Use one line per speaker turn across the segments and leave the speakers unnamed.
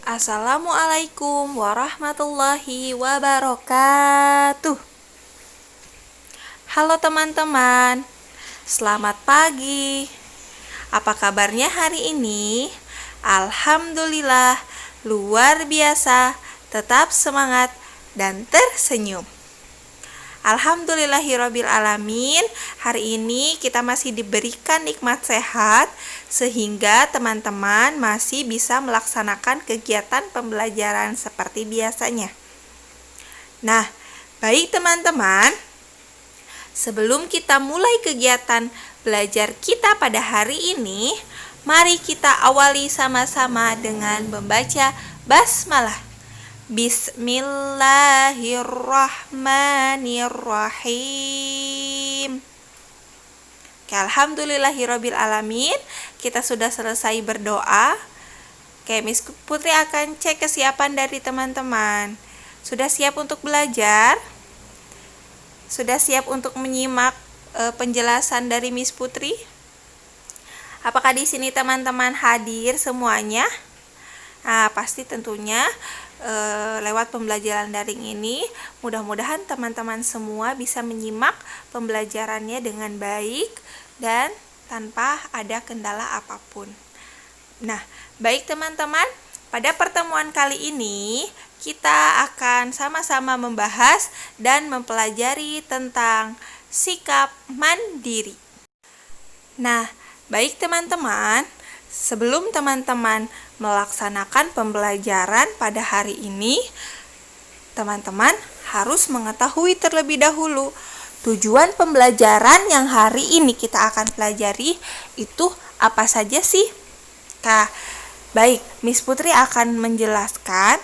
Assalamualaikum warahmatullahi wabarakatuh. Halo teman-teman, selamat pagi. Apa kabarnya hari ini? Alhamdulillah, luar biasa, tetap semangat dan tersenyum. Alhamdulillahirabbil alamin. Hari ini kita masih diberikan nikmat sehat sehingga teman-teman masih bisa melaksanakan kegiatan pembelajaran seperti biasanya. Nah, baik teman-teman, sebelum kita mulai kegiatan belajar kita pada hari ini, mari kita awali sama-sama dengan membaca basmalah. Bismillahirrahmanirrahim. Oke, alhamdulillahirabbil alamin. Kita sudah selesai berdoa. Oke, Miss Putri akan cek kesiapan dari teman-teman. Sudah siap untuk belajar? Sudah siap untuk menyimak penjelasan dari Miss Putri? Apakah di sini teman-teman hadir semuanya? Nah, pasti tentunya lewat pembelajaran daring ini, mudah-mudahan teman-teman semua bisa menyimak pembelajarannya dengan baik dan tanpa ada kendala apapun. Nah, baik teman-teman, pada pertemuan kali ini kita akan sama-sama membahas dan mempelajari tentang sikap mandiri. Nah, baik teman-teman, sebelum teman-teman melaksanakan pembelajaran pada hari ini, teman-teman harus mengetahui terlebih dahulu tujuan pembelajaran yang hari ini kita akan pelajari itu apa saja sih? Nah, baik, Miss Putri akan menjelaskan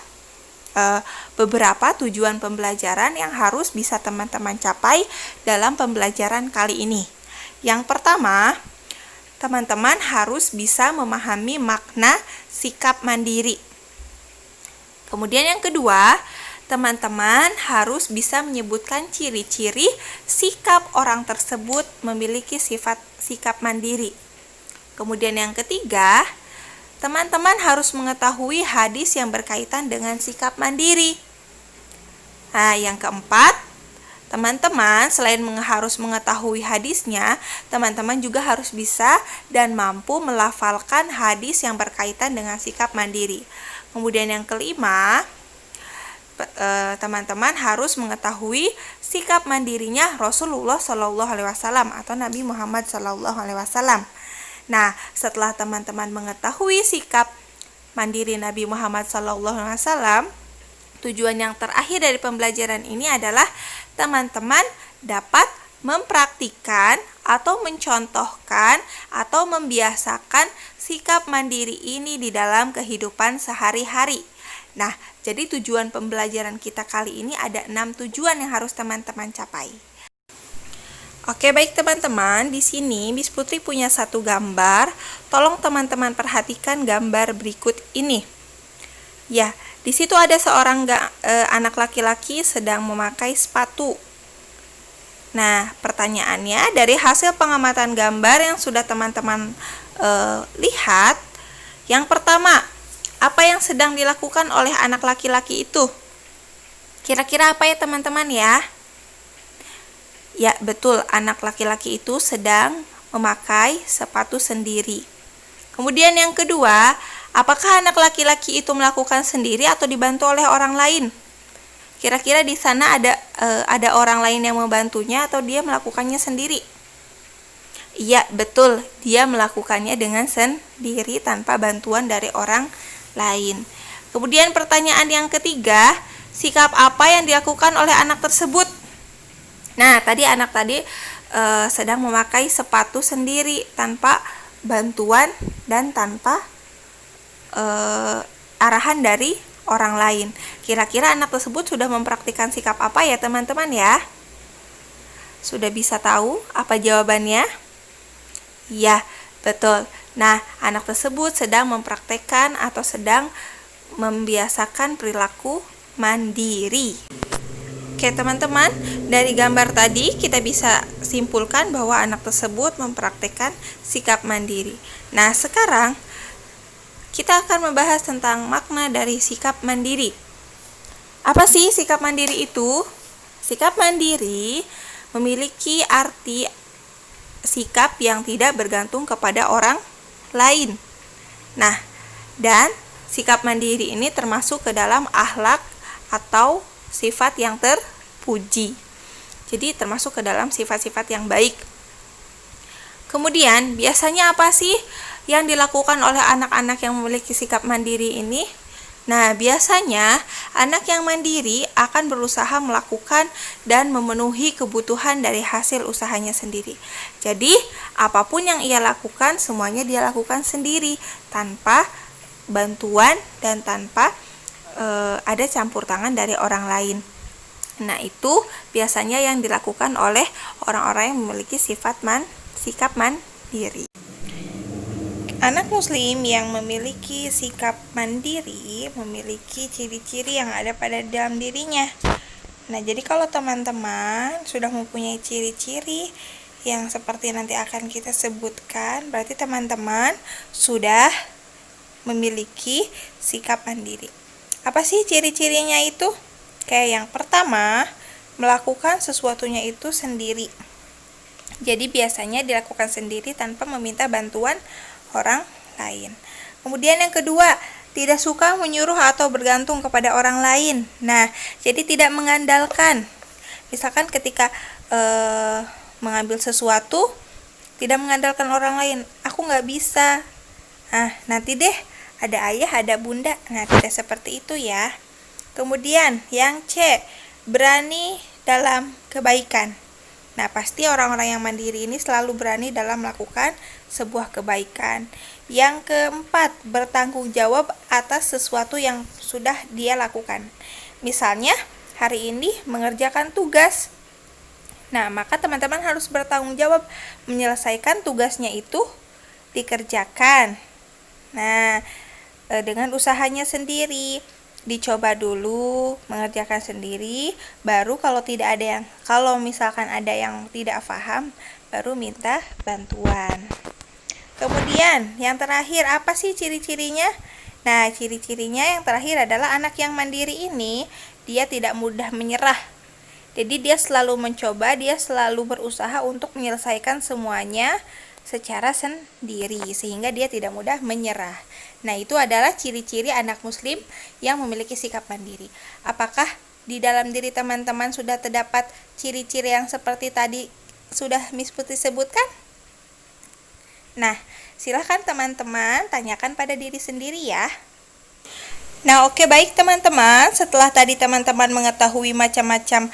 beberapa tujuan pembelajaran yang harus bisa teman-teman capai dalam pembelajaran kali ini. Yang pertama, teman-teman harus bisa memahami makna sikap mandiri. Kemudian yang kedua, teman-teman harus bisa menyebutkan ciri-ciri sikap orang tersebut memiliki sifat sikap mandiri. Kemudian yang ketiga, teman-teman harus mengetahui hadis yang berkaitan dengan sikap mandiri. Nah, yang keempat, teman-teman selain harus mengetahui hadisnya, teman-teman juga harus bisa dan mampu melafalkan hadis yang berkaitan dengan sikap mandiri. Kemudian yang kelima, teman-teman harus mengetahui sikap mandirinya Rasulullah SAW atau Nabi Muhammad SAW. Nah, setelah teman-teman mengetahui sikap mandiri Nabi Muhammad SAW, tujuan yang terakhir dari pembelajaran ini adalah teman-teman dapat mempraktikkan atau mencontohkan atau membiasakan sikap mandiri ini di dalam kehidupan sehari-hari. Nah, jadi tujuan pembelajaran kita kali ini ada 6 tujuan yang harus teman-teman capai. Oke, baik teman-teman, di sini Miss Putri punya satu gambar. Tolong teman-teman perhatikan gambar berikut ini. Ya, di situ ada seorang anak laki-laki sedang memakai sepatu. Nah, pertanyaannya dari hasil pengamatan gambar yang sudah teman-teman lihat, yang pertama, apa yang sedang dilakukan oleh anak laki-laki itu? Kira-kira apa ya teman-teman ya? Ya, betul, anak laki-laki itu sedang memakai sepatu sendiri. Kemudian yang kedua, apakah anak laki-laki itu melakukan sendiri atau dibantu oleh orang lain? Kira-kira di sana ada orang lain yang membantunya atau dia melakukannya sendiri? Iya, betul, dia melakukannya dengan sendiri tanpa bantuan dari orang lain. Kemudian pertanyaan yang ketiga, sikap apa yang dilakukan oleh anak tersebut? Nah, anak tadi sedang memakai sepatu sendiri tanpa bantuan dan tanpa arahan dari orang lain. Kira-kira anak tersebut sudah mempraktikkan sikap apa ya teman-teman ya? Sudah bisa tahu apa jawabannya? Ya, betul. Nah, anak tersebut sedang mempraktekkan atau sedang membiasakan perilaku mandiri. Oke teman-teman, dari gambar tadi kita bisa simpulkan bahwa anak tersebut mempraktekkan sikap mandiri. Nah, sekarang kita akan membahas tentang makna dari sikap mandiri. Apa sih sikap mandiri itu? Sikap mandiri memiliki arti sikap yang tidak bergantung kepada orang lain. Nah, dan sikap mandiri ini termasuk ke dalam akhlak atau sifat yang terpuji. Jadi termasuk ke dalam sifat-sifat yang baik. Kemudian, biasanya apa sih yang dilakukan oleh anak-anak yang memiliki sikap mandiri ini? Nah, biasanya anak yang mandiri akan berusaha melakukan dan memenuhi kebutuhan dari hasil usahanya sendiri. Jadi, apapun yang ia lakukan, semuanya dia lakukan sendiri, tanpa bantuan dan tanpa ada campur tangan dari orang lain. Nah, itu biasanya yang dilakukan oleh orang-orang yang memiliki sikap mandiri. Anak muslim yang memiliki sikap mandiri memiliki ciri-ciri yang ada pada dalam dirinya. Nah, jadi kalau teman-teman sudah mempunyai ciri-ciri yang seperti nanti akan kita sebutkan, berarti teman-teman sudah memiliki sikap mandiri. Apa sih ciri-cirinya itu? Kayak yang pertama, melakukan sesuatunya itu sendiri. Jadi biasanya dilakukan sendiri tanpa meminta bantuan orang lain. Kemudian yang kedua, tidak suka menyuruh atau bergantung kepada orang lain. Nah, jadi tidak mengandalkan. Misalkan ketika mengambil sesuatu, tidak mengandalkan orang lain. Aku nggak bisa. Nanti deh, ada ayah, ada bunda. Nah, tidak seperti itu ya. Kemudian yang C, berani dalam kebaikan. Nah, pasti orang-orang yang mandiri ini selalu berani dalam melakukan sebuah kebaikan. Yang keempat, bertanggung jawab atas sesuatu yang sudah dia lakukan. Misalnya, hari ini mengerjakan tugas. Nah, maka teman-teman harus bertanggung jawab menyelesaikan tugasnya itu dikerjakan. Nah, dengan usahanya sendiri. Dicoba dulu mengerjakan sendiri, baru kalau misalkan ada yang tidak paham, baru minta bantuan. Kemudian yang terakhir, apa sih ciri-cirinya? Nah, ciri-cirinya yang terakhir adalah anak yang mandiri ini dia tidak mudah menyerah. Jadi dia selalu mencoba, dia selalu berusaha untuk menyelesaikan semuanya secara sendiri, sehingga dia tidak mudah menyerah. Nah, itu adalah ciri-ciri anak muslim yang memiliki sikap mandiri. Apakah di dalam diri teman-teman sudah terdapat ciri-ciri yang seperti tadi sudah Miss Putri sebutkan? Nah, silahkan teman-teman tanyakan pada diri sendiri ya. Nah, oke, baik teman-teman. Setelah tadi teman-teman mengetahui macam-macam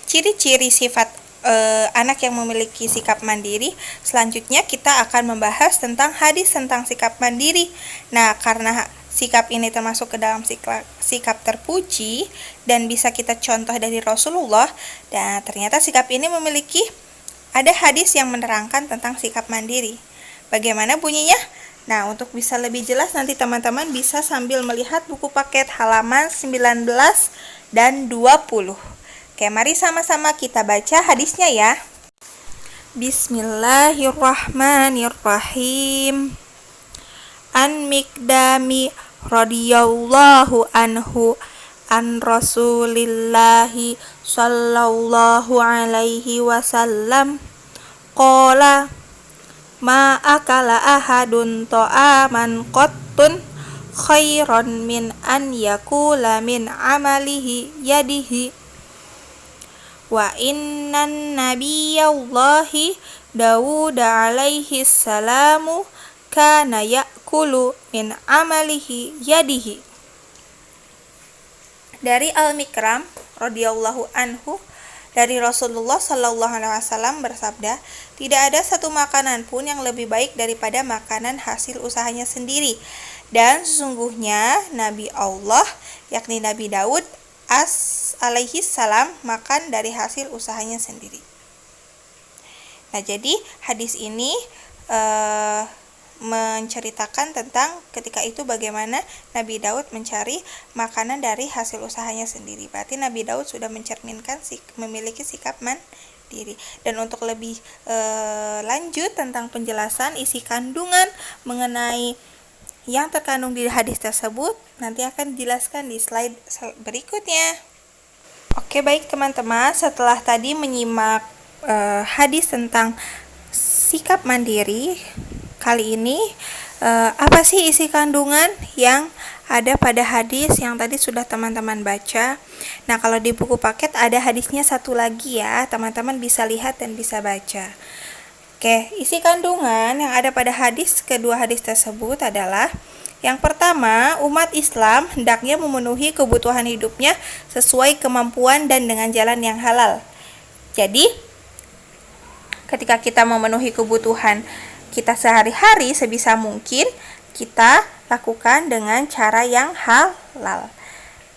ciri-ciri sifat anak yang memiliki sikap mandiri, selanjutnya kita akan membahas tentang hadis tentang sikap mandiri. Nah, karena sikap ini termasuk ke dalam sikap terpuji dan bisa kita contoh dari Rasulullah, dan ternyata sikap ini memiliki ada hadis yang menerangkan tentang sikap mandiri. Bagaimana bunyinya? Nah, untuk bisa lebih jelas nanti teman-teman bisa sambil melihat buku paket halaman 19 dan 20. Oke, mari sama-sama kita baca hadisnya ya. Bismillahirrahmanirrahim. An Miqdami radhiyallahu anhu an Rasulillahi sallallahu alaihi wasallam qala ma akala ahadun ta'aman qattun khairan min an yakula min amalihi yadihi wa innan nabiyallahi Dawud alaihi salamu kana ya'kulu min amalihi yadihi. Dari Al-Mikram radhiyallahu anhu, dari Rasulullah sallallahu alaihi wasallam bersabda, tidak ada satu makanan pun yang lebih baik daripada makanan hasil usahanya sendiri, dan sesungguhnya Nabi Allah yakni Nabi Daud alaihi salam makan dari hasil usahanya sendiri. Nah, jadi hadis ini menceritakan tentang ketika itu bagaimana Nabi Daud mencari makanan dari hasil usahanya sendiri. Berarti Nabi Daud sudah mencerminkan memiliki sikap mandiri. Dan untuk lebih lanjut tentang penjelasan isi kandungan mengenai yang terkandung di hadis tersebut nanti akan dijelaskan di slide berikutnya. Oke, baik teman-teman, setelah tadi menyimak hadis tentang sikap mandiri, kali ini apa sih isi kandungan yang ada pada hadis yang tadi sudah teman-teman baca? Nah, kalau di buku paket ada hadisnya satu lagi ya, teman-teman bisa lihat dan bisa baca. Oke, isi kandungan yang ada pada kedua hadis tersebut adalah yang pertama, umat Islam hendaknya memenuhi kebutuhan hidupnya sesuai kemampuan dan dengan jalan yang halal. Jadi, ketika kita memenuhi kebutuhan kita sehari-hari, sebisa mungkin kita lakukan dengan cara yang halal.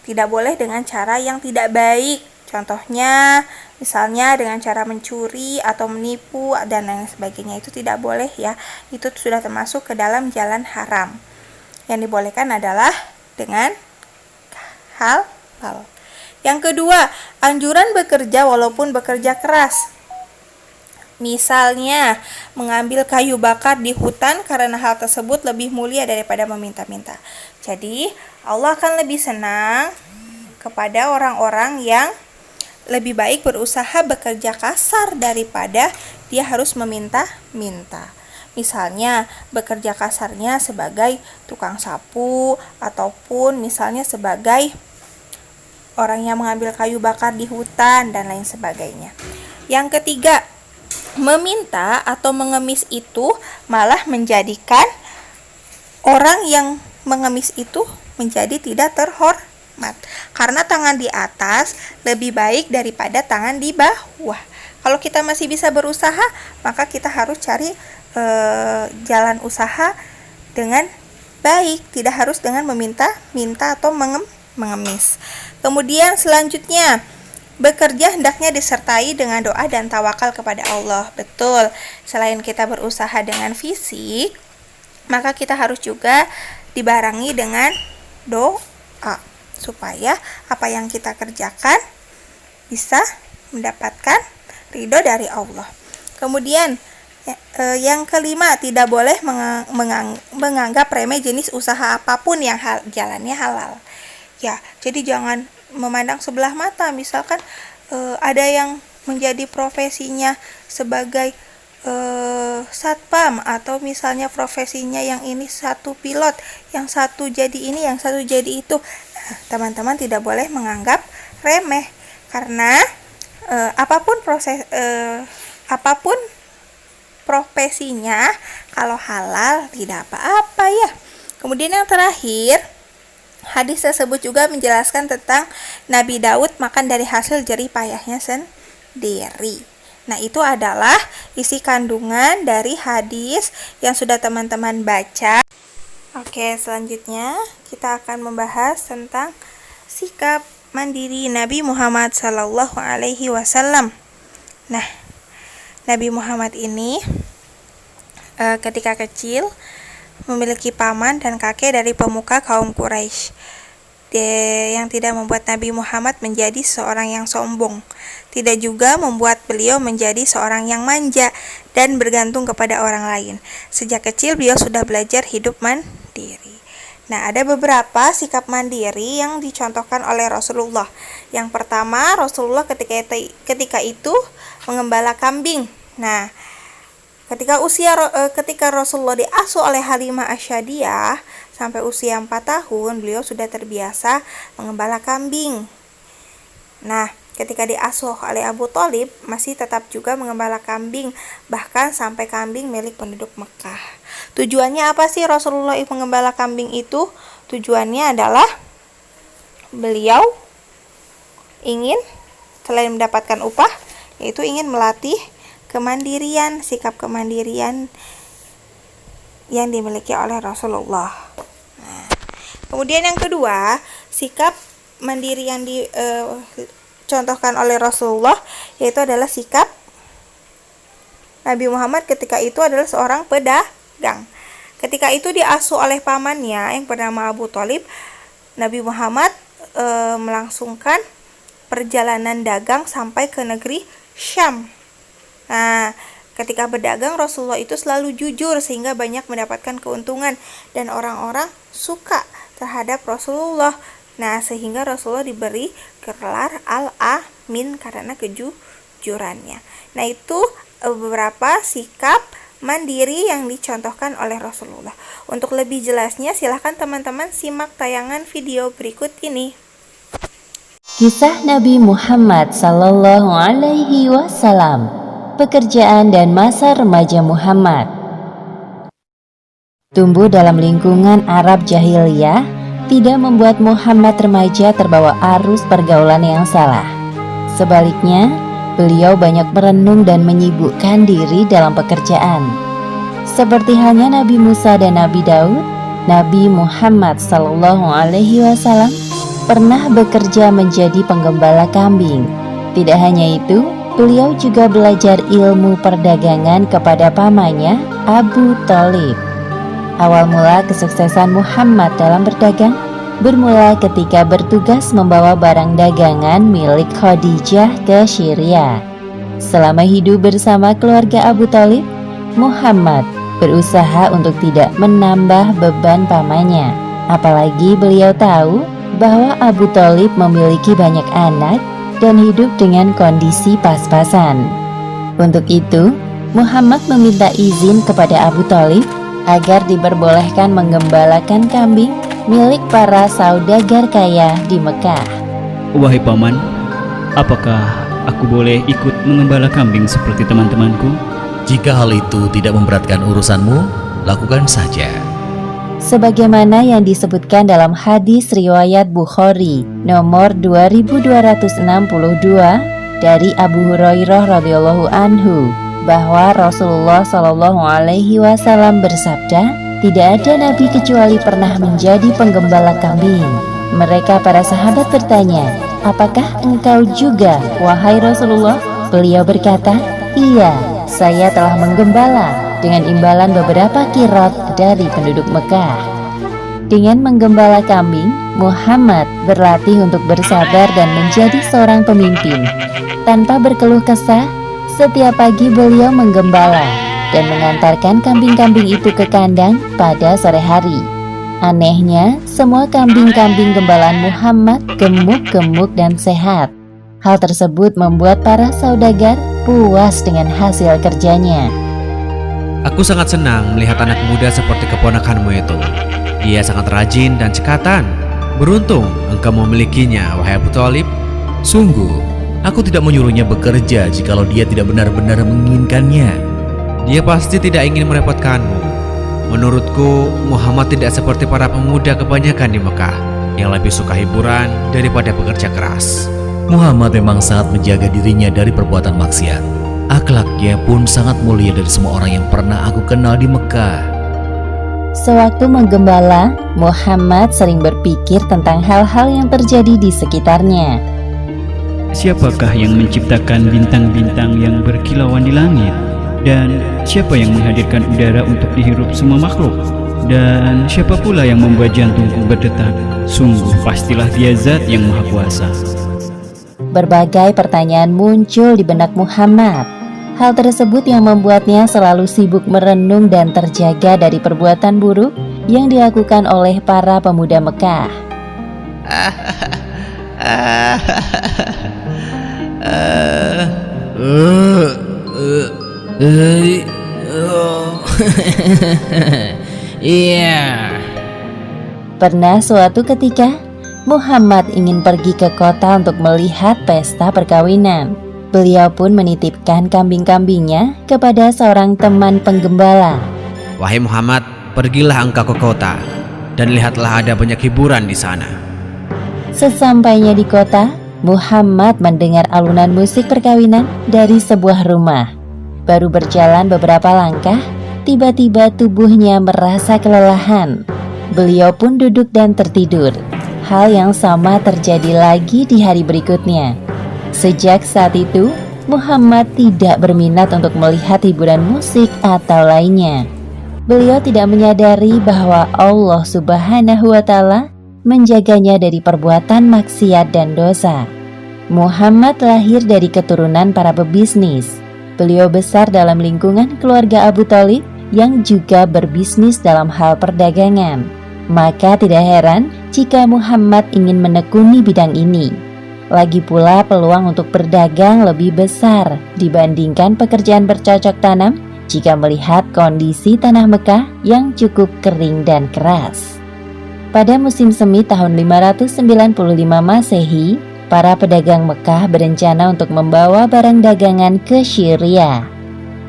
Tidak boleh dengan cara yang tidak baik. Contohnya, misalnya dengan cara mencuri atau menipu dan lain sebagainya, itu tidak boleh ya. Itu sudah termasuk ke dalam jalan haram. Yang dibolehkan adalah dengan halal. Yang kedua, anjuran bekerja walaupun bekerja keras. Misalnya, mengambil kayu bakar di hutan karena hal tersebut lebih mulia daripada meminta-minta. Jadi, Allah akan lebih senang kepada orang-orang yang lebih baik berusaha bekerja kasar daripada dia harus meminta-minta. Misalnya, bekerja kasarnya sebagai tukang sapu ataupun misalnya sebagai orang yang mengambil kayu bakar di hutan dan lain sebagainya. Yang ketiga, meminta atau mengemis itu malah menjadikan orang yang mengemis itu menjadi tidak terhormat. Karena tangan di atas lebih baik daripada tangan di bawah. Kalau kita masih bisa berusaha, maka kita harus cari jalan usaha dengan baik, tidak harus dengan meminta atau mengemis. Kemudian selanjutnya, bekerja hendaknya disertai dengan doa dan tawakal kepada Allah. Betul, selain kita berusaha dengan fisik, maka kita harus juga dibarengi dengan doa, supaya apa yang kita kerjakan bisa mendapatkan ridho dari Allah. Kemudian yang kelima, tidak boleh menganggap remeh jenis usaha apapun yang jalannya halal. Ya, jadi jangan memandang sebelah mata. Misalkan ada yang menjadi profesinya sebagai satpam, atau misalnya profesinya yang ini satu pilot, yang satu jadi ini, yang satu jadi itu. Teman-teman tidak boleh menganggap remeh, karena apapun profesinya, kalau halal tidak apa-apa ya. Kemudian yang terakhir, hadis tersebut juga menjelaskan tentang Nabi Daud makan dari hasil jerih payahnya sendiri. Nah, itu adalah isi kandungan dari hadis yang sudah teman-teman baca. Oke, selanjutnya kita akan membahas tentang sikap mandiri Nabi Muhammad SAW. Nah, Nabi Muhammad ini ketika kecil memiliki paman dan kakek dari pemuka kaum Quraisy, yang tidak membuat Nabi Muhammad menjadi seorang yang sombong, tidak juga membuat beliau menjadi seorang yang manja dan bergantung kepada orang lain. Sejak kecil beliau sudah belajar hidup mandiri. Nah, ada beberapa sikap mandiri yang dicontohkan oleh Rasulullah. Yang pertama, Rasulullah ketika itu mengembala kambing. Nah, ketika Rasulullah diasuh oleh Halimah Asyadiyah sampai usia 4 tahun, beliau sudah terbiasa mengembala kambing. Nah, ketika diasuh oleh Abu Thalib, masih tetap juga mengembala kambing, bahkan sampai kambing milik penduduk Mekah. Tujuannya apa sih Rasulullah mengembala kambing itu? Tujuannya adalah beliau ingin selain mendapatkan upah, yaitu ingin melatih kemandirian, sikap kemandirian yang dimiliki oleh Rasulullah. Nah, kemudian yang kedua, sikap mandiri yang dicontohkan oleh Rasulullah yaitu adalah sikap Nabi Muhammad ketika itu adalah seorang pedagang. Ketika itu diasuh oleh pamannya yang bernama Abu Thalib, Nabi Muhammad melangsungkan perjalanan dagang sampai ke negeri Syam. Nah, Ketika berdagang, Rasulullah itu selalu jujur sehingga banyak mendapatkan keuntungan dan orang-orang suka terhadap Rasulullah. Nah, sehingga Rasulullah diberi gelar Al-Amin karena kejujurannya. Nah, itu beberapa sikap mandiri yang dicontohkan oleh Rasulullah. Untuk lebih jelasnya, silahkan teman-teman simak tayangan video berikut ini.
Kisah Nabi Muhammad Sallallahu Alaihi Wasallam. Pekerjaan dan masa remaja Muhammad. Tumbuh dalam lingkungan Arab jahiliyah tidak membuat Muhammad remaja terbawa arus pergaulan yang salah. Sebaliknya, beliau banyak merenung dan menyibukkan diri dalam pekerjaan. Seperti halnya Nabi Musa dan Nabi Daud, Nabi Muhammad Sallallahu Alaihi Wasallam pernah bekerja menjadi penggembala kambing. Tidak hanya itu, beliau juga belajar ilmu perdagangan kepada pamannya, Abu Thalib. Awal mula kesuksesan Muhammad dalam berdagang bermula ketika bertugas membawa barang dagangan milik Khadijah ke Syria. Selama hidup bersama keluarga Abu Thalib, Muhammad berusaha untuk tidak menambah beban pamannya. Apalagi beliau tahu bahwa Abu Thalib memiliki banyak anak dan hidup dengan kondisi pas-pasan. Untuk itu, Muhammad meminta izin kepada Abu Thalib agar diperbolehkan menggembalakan kambing milik para saudagar kaya di Mekah.
Wahai paman, apakah aku boleh ikut mengembala kambing seperti teman-temanku?
Jika hal itu tidak memberatkan urusanmu, lakukan saja.
Sebagaimana yang disebutkan dalam hadis riwayat Bukhari nomor 2262 dari Abu Hurairah radhiyallahu anhu bahwa Rasulullah Shallallahu Alaihi Wasallam bersabda, tidak ada nabi kecuali pernah menjadi penggembala kambing. Mereka para sahabat bertanya, apakah engkau juga, wahai Rasulullah? Beliau berkata, iya, saya telah menggembala dengan imbalan beberapa kirot dari penduduk Mekah. Dengan menggembala kambing, Muhammad berlatih untuk bersabar dan menjadi seorang pemimpin. Tanpa berkeluh kesah, setiap pagi beliau menggembala dan mengantarkan kambing-kambing itu ke kandang pada sore hari. Anehnya, semua kambing-kambing gembalaan Muhammad gemuk-gemuk dan sehat. Hal tersebut membuat para saudagar puas dengan hasil kerjanya.
Aku sangat senang melihat anak muda seperti keponakanmu itu. Dia sangat rajin dan cekatan. Beruntung engkau memilikinya, wahai Abu Thalib. Sungguh, aku tidak menyuruhnya bekerja jikalau dia tidak benar-benar menginginkannya. Dia pasti tidak ingin merepotkanmu. Menurutku, Muhammad tidak seperti para pemuda kebanyakan di Mekah yang lebih suka hiburan daripada bekerja keras. Muhammad memang sangat menjaga dirinya dari perbuatan maksiat. Akhlaknya pun sangat mulia dari semua orang yang pernah aku kenal di Mekah.
Sewaktu menggembala, Muhammad sering berpikir tentang hal-hal yang terjadi di sekitarnya.
Siapakah yang menciptakan bintang-bintang yang berkilauan di langit? Dan siapa yang menghadirkan udara untuk dihirup semua makhluk? Dan siapa pula yang membuat jantungku berdetak? Sungguh pastilah dia zat yang maha kuasa.
Berbagai pertanyaan muncul di benak Muhammad. Hal tersebut yang membuatnya selalu sibuk merenung dan terjaga dari perbuatan buruk yang dilakukan oleh para pemuda Mekah. Pernah suatu ketika, Muhammad ingin pergi ke kota untuk melihat pesta perkawinan. Beliau pun menitipkan kambing-kambingnya kepada seorang teman penggembala.
Wahai Muhammad, pergilah engkau ke kota dan lihatlah ada banyak hiburan di sana.
Sesampainya di kota, Muhammad mendengar alunan musik perkawinan dari sebuah rumah. Baru berjalan beberapa langkah, tiba-tiba tubuhnya merasa kelelahan. Beliau pun duduk dan tertidur. Hal yang sama terjadi lagi di hari berikutnya. Sejak saat itu, Muhammad tidak berminat untuk melihat hiburan musik atau lainnya. Beliau tidak menyadari bahwa Allah Subhanahu wa Ta'ala menjaganya dari perbuatan maksiat dan dosa. Muhammad lahir dari keturunan para pebisnis. Beliau besar dalam lingkungan keluarga Abu Thalib yang juga berbisnis dalam hal perdagangan. Maka tidak heran jika Muhammad ingin menekuni bidang ini. Lagi pula peluang untuk berdagang lebih besar dibandingkan pekerjaan bercocok tanam jika melihat kondisi tanah Mekah yang cukup kering dan keras. Pada musim semi tahun 595 Masehi, para pedagang Mekah berencana untuk membawa barang dagangan ke Syria.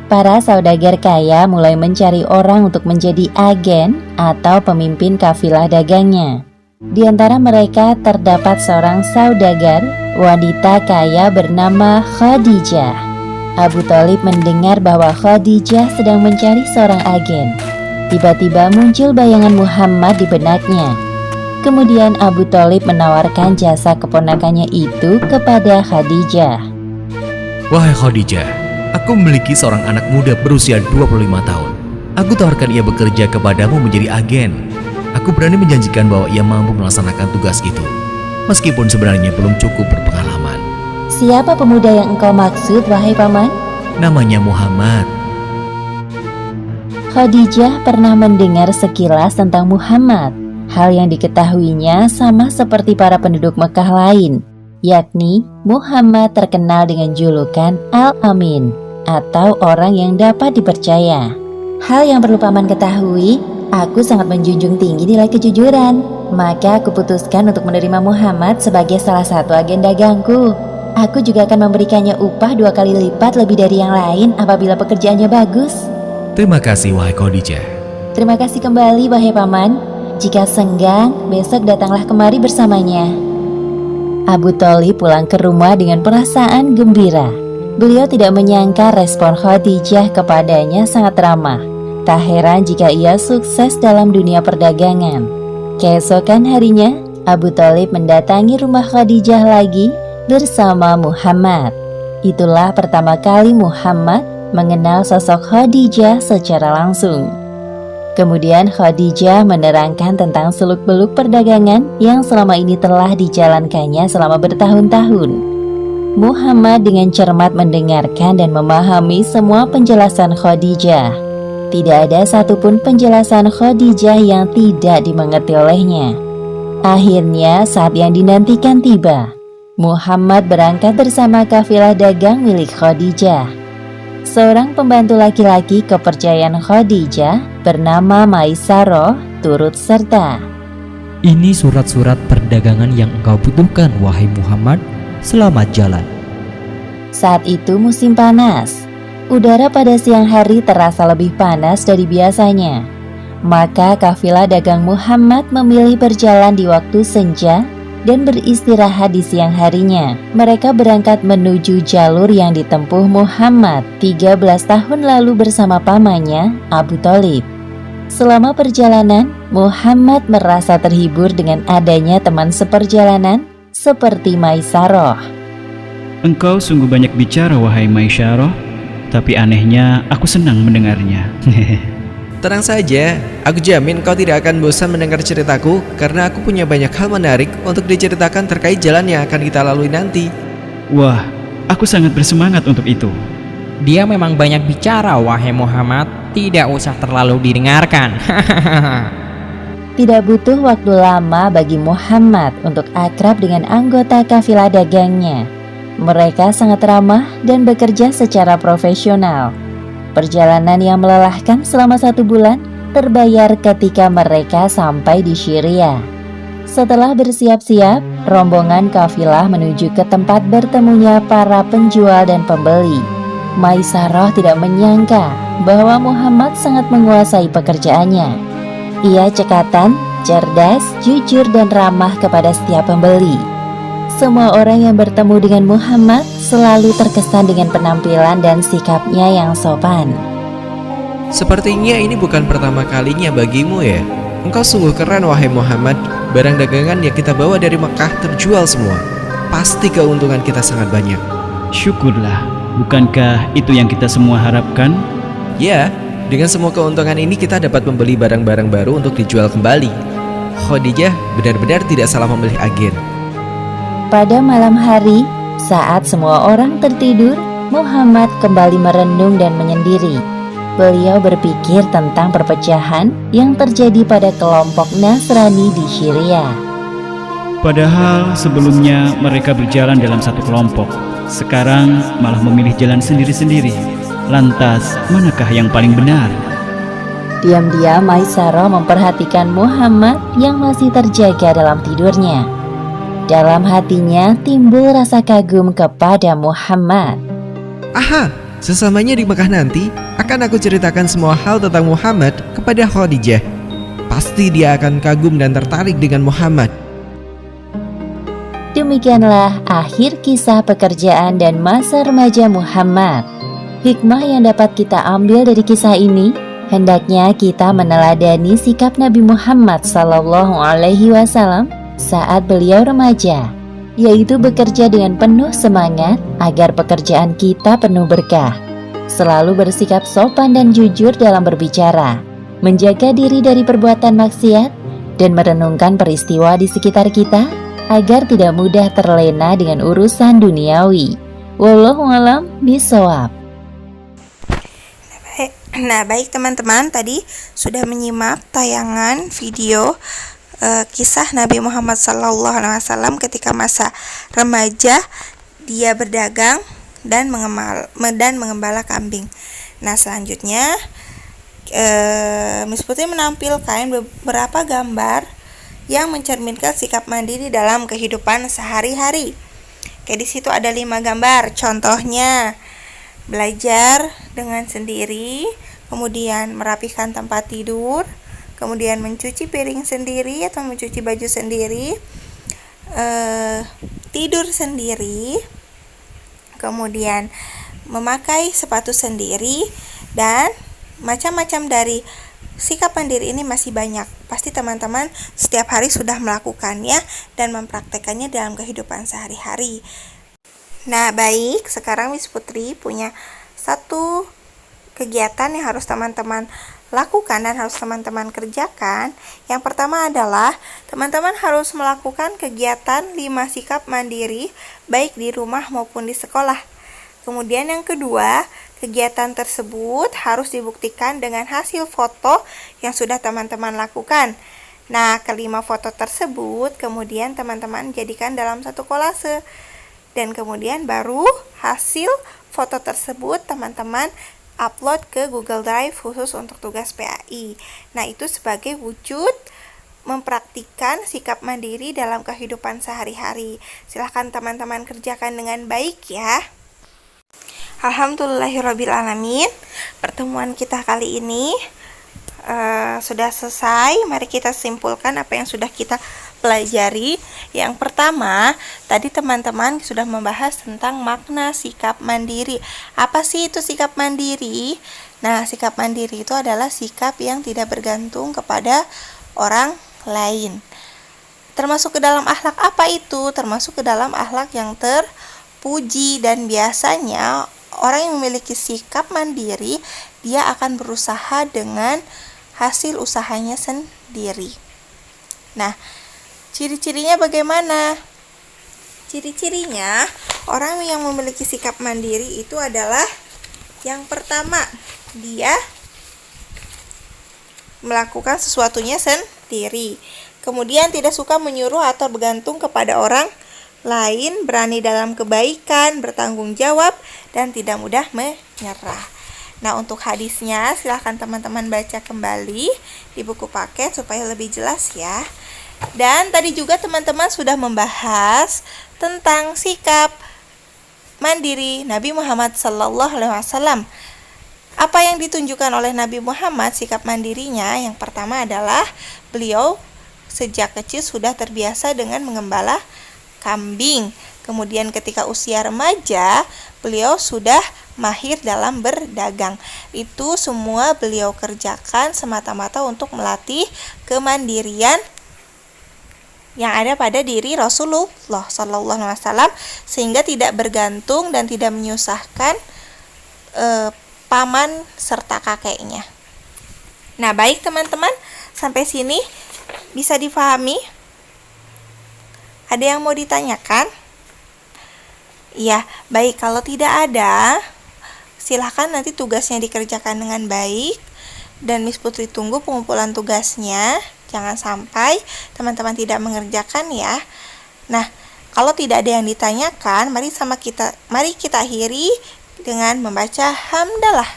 Para saudagar kaya mulai mencari orang untuk menjadi agen atau pemimpin kafilah dagangnya. Di antara mereka terdapat seorang saudagar, wanita kaya bernama Khadijah. Abu Thalib mendengar bahwa Khadijah sedang mencari seorang agen. Tiba-tiba muncul bayangan Muhammad di benaknya. Kemudian Abu Thalib menawarkan jasa keponakannya itu kepada Khadijah.
Wahai Khadijah, aku memiliki seorang anak muda berusia 25 tahun. Aku tawarkan ia bekerja kepadamu menjadi agen. Aku berani menjanjikan bahwa ia mampu melaksanakan tugas itu, meskipun sebenarnya belum cukup berpengalaman.
Siapa pemuda yang engkau maksud, wahai paman?
Namanya Muhammad.
Khadijah pernah mendengar sekilas tentang Muhammad. Hal yang diketahuinya sama seperti para penduduk Mekah lain, yakni Muhammad terkenal dengan julukan Al-Amin atau orang yang dapat dipercaya. Hal yang perlu paman ketahui, aku sangat menjunjung tinggi nilai kejujuran. Maka aku putuskan untuk menerima Muhammad sebagai salah satu agen dagangku. Aku juga akan memberikannya upah 2 kali lipat lebih dari yang lain apabila pekerjaannya bagus.
Terima kasih wahai Khadijah.
Terima kasih kembali wahai paman. Jika senggang, besok datanglah kemari bersamanya. Abu Thalib pulang ke rumah dengan perasaan gembira. Beliau tidak menyangka respon Khadijah kepadanya sangat ramah. Tak heran jika ia sukses dalam dunia perdagangan. Keesokan harinya, Abu Thalib mendatangi rumah Khadijah lagi bersama Muhammad. Itulah pertama kali Muhammad mengenal sosok Khadijah secara langsung. Kemudian Khadijah menerangkan tentang seluk-beluk perdagangan yang selama ini telah dijalankannya selama bertahun-tahun. Muhammad dengan cermat mendengarkan dan memahami semua penjelasan Khadijah. Tidak ada satupun penjelasan Khadijah yang tidak dimengerti olehnya. Akhirnya saat yang dinantikan tiba. Muhammad berangkat bersama kafilah dagang milik Khadijah. Seorang pembantu laki-laki kepercayaan Khadijah bernama Maisarah turut serta.
Ini surat-surat perdagangan yang engkau butuhkan, wahai Muhammad. Selamat jalan.
Saat itu musim panas. Udara pada siang hari terasa lebih panas dari biasanya. Maka kafilah dagang Muhammad memilih berjalan di waktu senja dan beristirahat di siang harinya. Mereka berangkat menuju jalur yang ditempuh Muhammad 13 tahun lalu bersama pamannya Abu Thalib. Selama perjalanan, Muhammad merasa terhibur dengan adanya teman seperjalanan seperti Maisarah.
Engkau sungguh banyak bicara wahai Maisarah, tapi anehnya aku senang mendengarnya.
Tenang saja, aku jamin kau tidak akan bosan mendengar ceritaku karena aku punya banyak hal menarik untuk diceritakan terkait jalan yang akan kita lalui nanti.
Wah, aku sangat bersemangat untuk itu.
Dia memang banyak bicara, wahai Muhammad. Tidak usah terlalu didengarkan.
Tidak butuh waktu lama bagi Muhammad untuk akrab dengan anggota kafilah dagangnya. Mereka sangat ramah dan bekerja secara profesional. Perjalanan yang melelahkan selama 1 bulan terbayar ketika mereka sampai di Syria. Setelah bersiap-siap, rombongan kafilah menuju ke tempat bertemunya para penjual dan pembeli. Maisarah tidak menyangka bahwa Muhammad sangat menguasai pekerjaannya. Ia cekatan, cerdas, jujur dan ramah kepada setiap pembeli. Semua orang yang bertemu dengan Muhammad selalu terkesan dengan penampilan dan sikapnya yang sopan.
Sepertinya ini bukan pertama kalinya bagimu ya. Engkau sungguh keren wahai Muhammad. Barang dagangan yang kita bawa dari Mekah terjual semua. Pasti keuntungan kita sangat banyak.
Syukurlah, bukankah itu yang kita semua harapkan?
Ya, dengan semua keuntungan ini kita dapat membeli barang-barang baru untuk dijual kembali. Khadijah benar-benar tidak salah memilih agen.
Pada malam hari, saat semua orang tertidur, Muhammad kembali merenung dan menyendiri. Beliau berpikir tentang perpecahan yang terjadi pada kelompok Nasrani di Syria.
Padahal sebelumnya mereka berjalan dalam satu kelompok. Sekarang malah memilih jalan sendiri-sendiri. Lantas, manakah yang paling benar?
Diam-diam Maisarah memperhatikan Muhammad yang masih terjaga dalam tidurnya. Dalam hatinya timbul rasa kagum kepada Muhammad.
Aha, sesamanya di Mekah nanti akan aku ceritakan semua hal tentang Muhammad kepada Khadijah. Pasti dia akan kagum dan tertarik dengan Muhammad.
Demikianlah akhir kisah pekerjaan dan masa remaja Muhammad. Hikmah yang dapat kita ambil dari kisah ini, hendaknya kita meneladani sikap Nabi Muhammad SAW saat beliau remaja, yaitu bekerja dengan penuh semangat agar pekerjaan kita penuh berkah. Selalu bersikap sopan dan jujur dalam berbicara, menjaga diri dari perbuatan maksiat, dan merenungkan peristiwa di sekitar kita agar tidak mudah terlena dengan urusan duniawi. Wallahu a'lam bishawab.
Nah, baik teman-teman, tadi sudah menyimak tayangan video kisah Nabi Muhammad SAW ketika masa remaja, dia berdagang dan mengembala kambing. Nah, selanjutnya Miss Putri menampilkan beberapa gambar yang mencerminkan sikap mandiri dalam kehidupan sehari-hari. Oke, di situ ada 5 gambar. Contohnya, belajar dengan sendiri, kemudian merapikan tempat tidur, kemudian mencuci piring sendiri atau mencuci baju sendiri, tidur sendiri, kemudian memakai sepatu sendiri, dan macam-macam dari sikap mandiri ini masih banyak. Pasti teman-teman setiap hari sudah melakukannya dan mempraktekannya dalam kehidupan sehari-hari. Nah, baik, sekarang Miss Putri punya satu kegiatan yang harus teman-teman lakukan dan harus teman-teman kerjakan. Yang pertama adalah teman-teman harus melakukan kegiatan 5 sikap mandiri baik di rumah maupun di sekolah. Kemudian yang kedua, kegiatan tersebut harus dibuktikan dengan hasil foto yang sudah teman-teman lakukan. Nah, kelima foto tersebut kemudian teman-teman jadikan dalam satu kolase. Dan kemudian baru hasil foto tersebut teman-teman upload ke Google Drive khusus untuk tugas PAI. Nah, itu sebagai wujud mempraktikkan sikap mandiri dalam kehidupan sehari-hari. Silahkan teman-teman kerjakan dengan baik ya. Alhamdulillahirrabbilalamin. Pertemuan kita kali ini sudah selesai. Mari kita simpulkan apa yang sudah kita pelajari. Yang pertama, tadi teman-teman sudah membahas tentang makna sikap mandiri. Apa sih itu sikap mandiri? Nah, sikap mandiri itu adalah sikap yang tidak bergantung kepada orang lain. Termasuk ke dalam akhlak apa itu? Termasuk ke dalam akhlak yang terpuji, dan biasanya orang yang memiliki sikap mandiri, dia akan berusaha dengan hasil usahanya sendiri. Nah, ciri-cirinya bagaimana? Ciri-cirinya, orang yang memiliki sikap mandiri itu adalah yang pertama, dia melakukan sesuatunya sendiri. Kemudian tidak suka menyuruh atau bergantung kepada orang lain, berani dalam kebaikan, bertanggung jawab, dan tidak mudah menyerah. Nah, untuk hadisnya silahkan teman-teman baca kembali di buku paket supaya lebih jelas ya. Dan tadi juga teman-teman sudah membahas tentang sikap mandiri Nabi Muhammad SAW. Apa yang ditunjukkan oleh Nabi Muhammad sikap mandirinya? Yang pertama adalah beliau sejak kecil sudah terbiasa dengan mengembala kambing. Kemudian ketika usia remaja, beliau sudah mahir dalam berdagang. Itu semua beliau kerjakan semata-mata untuk melatih kemandirian yang ada pada diri Rasulullah SAW, sehingga tidak bergantung dan tidak menyusahkan paman serta kakeknya. Nah, baik teman-teman, sampai sini bisa difahami? Ada yang mau ditanyakan? Iya, baik, kalau tidak ada, silahkan nanti tugasnya dikerjakan dengan baik. Dan Miss Putri tunggu pengumpulan tugasnya. Jangan sampai teman-teman tidak mengerjakan ya. Nah, kalau tidak ada yang ditanyakan, mari kita akhiri dengan membaca hamdalah.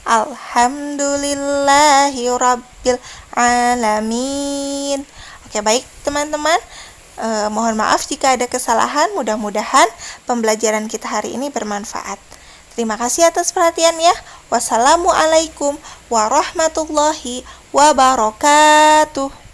Alhamdulillahirabbil alamin. Oke, baik teman-teman. Mohon maaf jika ada kesalahan. Mudah-mudahan pembelajaran kita hari ini bermanfaat. Terima kasih atas perhatiannya. Wassalamualaikum warahmatullahi wabarakatuh.